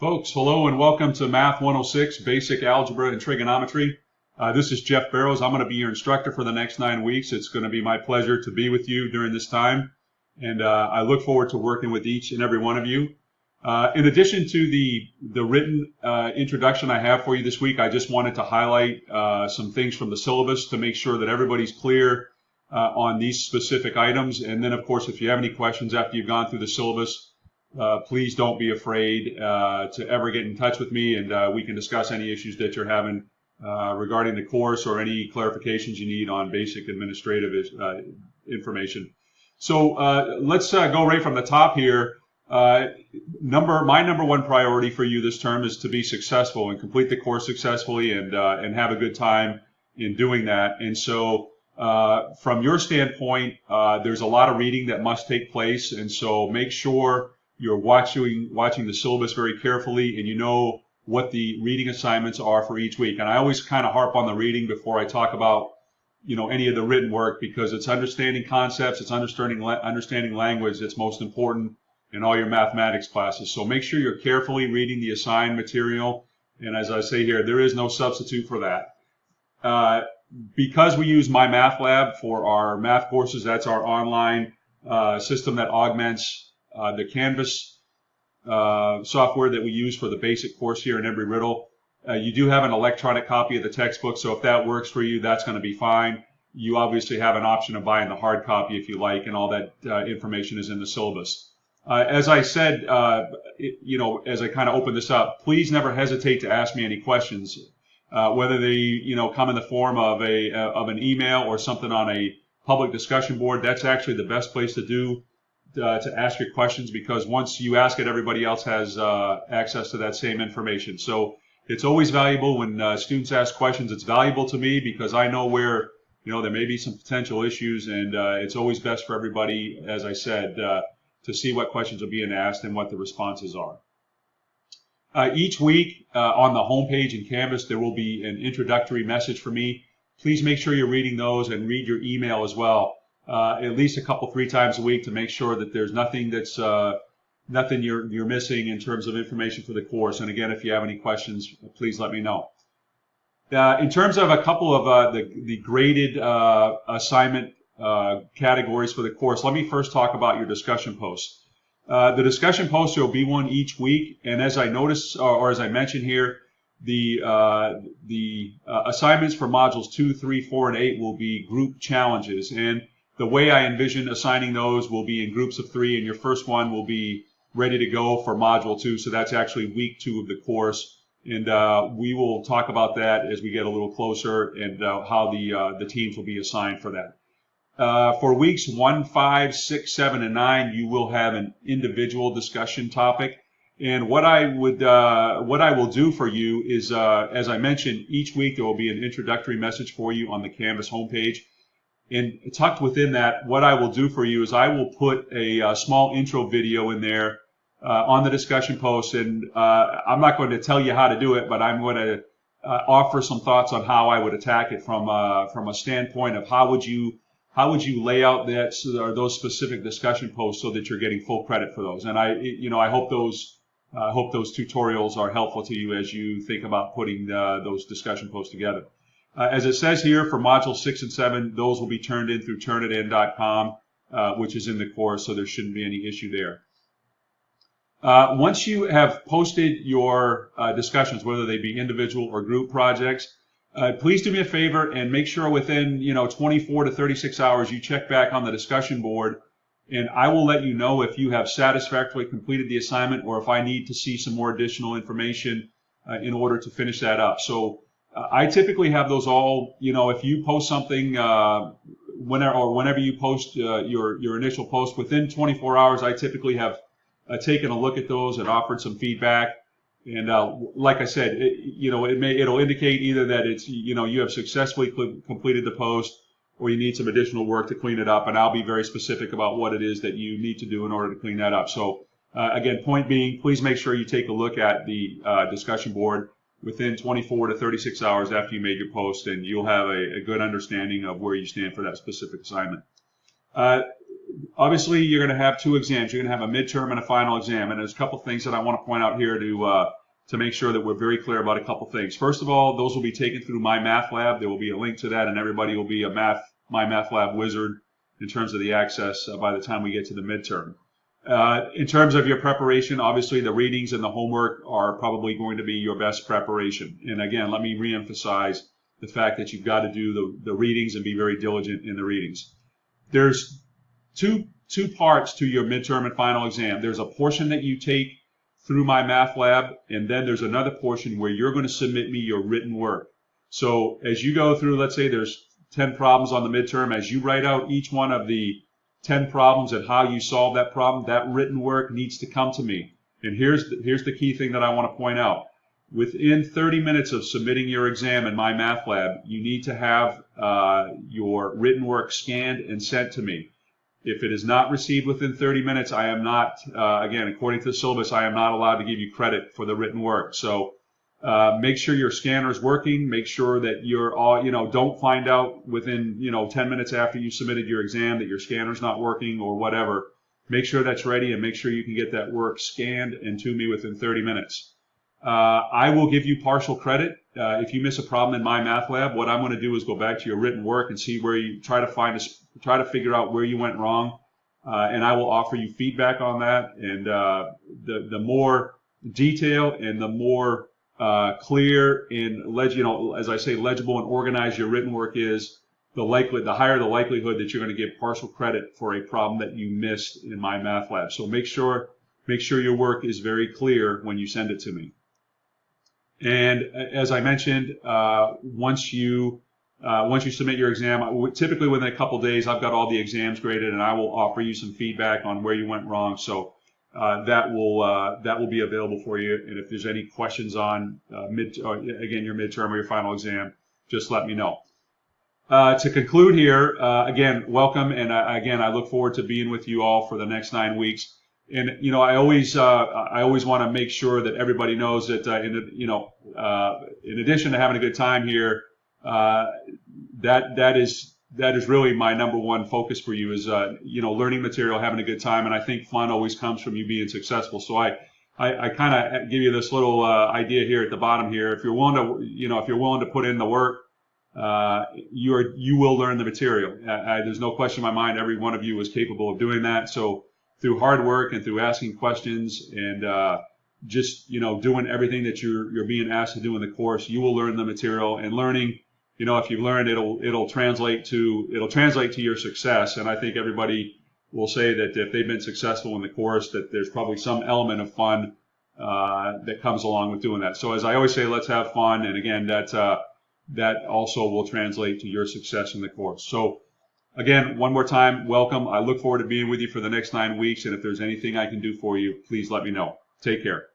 Folks, hello and welcome to Math 106, Basic Algebra and Trigonometry. This is Jeff Barrows. I'm going to be your instructor for the next 9 weeks. It's going to be my pleasure to be with you during this time, and I look forward to working with each and every one of you. In addition to the written introduction I have for you this week, I just wanted to highlight some things from the syllabus to make sure that everybody's clear on these specific items. And then, of course, if you have any questions after you've gone through the syllabus, please don't be afraid to ever get in touch with me, and we can discuss any issues that you're having regarding the course or any clarifications you need on basic administrative information. So let's go right from the top here. My number one priority for you this term is to be successful and complete the course successfully and have a good time in doing that. And so from your standpoint, there's a lot of reading that must take place, and so make sure you're watching the syllabus very carefully, and you know what the reading assignments are for each week. And I always kind of harp on the reading before I talk about, any of the written work, because it's understanding concepts, it's understanding language that's most important in all your mathematics classes. So make sure you're carefully reading the assigned material. And as I say here, there is no substitute for that. Because we use My Math Lab for our math courses, that's our online system that augments the Canvas software that we use for the basic course here in Embry-Riddle. You do have an electronic copy of the textbook, so if that works for you, that's going to be fine. You obviously have an option of buying the hard copy if you like, and all that information is in the syllabus. As I said, as I kind of open this up, please never hesitate to ask me any questions, whether they come in the form of an email or something on a public discussion board. That's actually the best place to ask your questions, because once you ask it, everybody else has access to that same information. So it's always valuable when students ask questions. It's valuable to me because I know where there may be some potential issues, and it's always best for everybody, as I said, to see what questions are being asked and what the responses are. Each week on the homepage in Canvas, there will be an introductory message for me. Please make sure you're reading those and read your email as well. At least 3 times a week, to make sure that there's nothing that's nothing you're missing in terms of information for the course. And again, if you have any questions, please let me know. In terms of a couple of the graded assignment categories for the course, let me first talk about your discussion posts. The discussion posts, there will be one each week, and as I noticed, or as I mentioned here, the assignments for modules 2, 3, 4, and 8 will be group challenges. And the way I envision assigning those will be in groups of 3, and your first one will be ready to go for module 2. So that's actually week 2 of the course, and we will talk about that as we get a little closer, and how the teams will be assigned for that. For weeks 1, 5, 6, 7, and 9, you will have an individual discussion topic. And what I will do for you is, as I mentioned, each week there will be an introductory message for you on the Canvas homepage. And tucked within that, what I will do for you is I will put a small intro video in there on the discussion post. And I'm not going to tell you how to do it, but I'm going to offer some thoughts on how I would attack it from a standpoint of how would you lay out those specific discussion posts so that you're getting full credit for those. And I hope those tutorials are helpful to you as you think about putting those discussion posts together. As it says here, for modules 6 and 7, those will be turned in through turnitin.com, which is in the course, so there shouldn't be any issue there. Once you have posted your discussions, whether they be individual or group projects, please do me a favor and make sure within 24 to 36 hours you check back on the discussion board, and I will let you know if you have satisfactorily completed the assignment or if I need to see some more additional information in order to finish that up. So I typically have those all, if you post something whenever you post your initial post, within 24 hours, I typically have taken a look at those and offered some feedback. And like I said, it'll indicate either that it's you have successfully completed the post, or you need some additional work to clean it up. And I'll be very specific about what it is that you need to do in order to clean that up. So again, point being, please make sure you take a look at the discussion board within 24 to 36 hours after you made your post, and you'll have a good understanding of where you stand for that specific assignment. obviously, you're going to have two exams. You're going to have a midterm and a final exam. And there's a couple things that I want to point out here to make sure that we're very clear about a couple things. First of all, those will be taken through My Math Lab. There will be a link to that, and everybody will be a My Math Lab wizard in terms of the access by the time we get to the midterm. In terms of your preparation, obviously the readings and the homework are probably going to be your best preparation. And again, let me reemphasize the fact that you've got to do the readings and be very diligent in the readings. There's two parts to your midterm and final exam. There's a portion that you take through My Math Lab, and then there's another portion where you're going to submit me your written work. So as you go through, let's say there's 10 problems on the midterm, as you write out each one of the 10 problems and how you solve that problem, that written work needs to come to me. And here's the key thing that I want to point out. Within 30 minutes of submitting your exam in My Math Lab, you need to have your written work scanned and sent to me. If it is not received within 30 minutes, I am not, again, according to the syllabus, I am not allowed to give you credit for the written work. So make sure your scanner is working. Make sure that you're all, don't find out within, 10 minutes after you submitted your exam that your scanner's not working or whatever. Make sure that's ready and make sure you can get that work scanned and to me within 30 minutes. I will give you partial credit. If you miss a problem in My Math Lab, what I'm going to do is go back to your written work and see where you try to figure out where you went wrong, and I will offer you feedback on that. And the more detail and the more clear and as I say, legible and organized your written work is, the higher the likelihood that you're going to get partial credit for a problem that you missed in My Math Lab. So make sure your work is very clear when you send it to me. And as I mentioned, once you submit your exam, typically within a couple days, I've got all the exams graded, and I will offer you some feedback on where you went wrong. So that will be available for you. And if there's any questions on your midterm or your final exam, just let me know. To conclude here, again, welcome, and again, I look forward to being with you all for the next 9 weeks. And I always want to make sure that everybody knows that in addition to having a good time here, that is really my number one focus for you is learning material, having a good time, and I think fun always comes from you being successful. So I kind of give you this little idea here at the bottom here. If you're willing to put in the work, you will learn the material. There's no question in my mind. Every one of you is capable of doing that. So through hard work and through asking questions and just doing everything that you're being asked to do in the course, you will learn the material. And learning, if you've learned, it'll translate to your success. And I think everybody will say that if they've been successful in the course, that there's probably some element of fun that comes along with doing that. So as I always say, let's have fun. And again, that also will translate to your success in the course. So again, one more time, welcome. I look forward to being with you for the next 9 weeks. And if there's anything I can do for you, please let me know. Take care.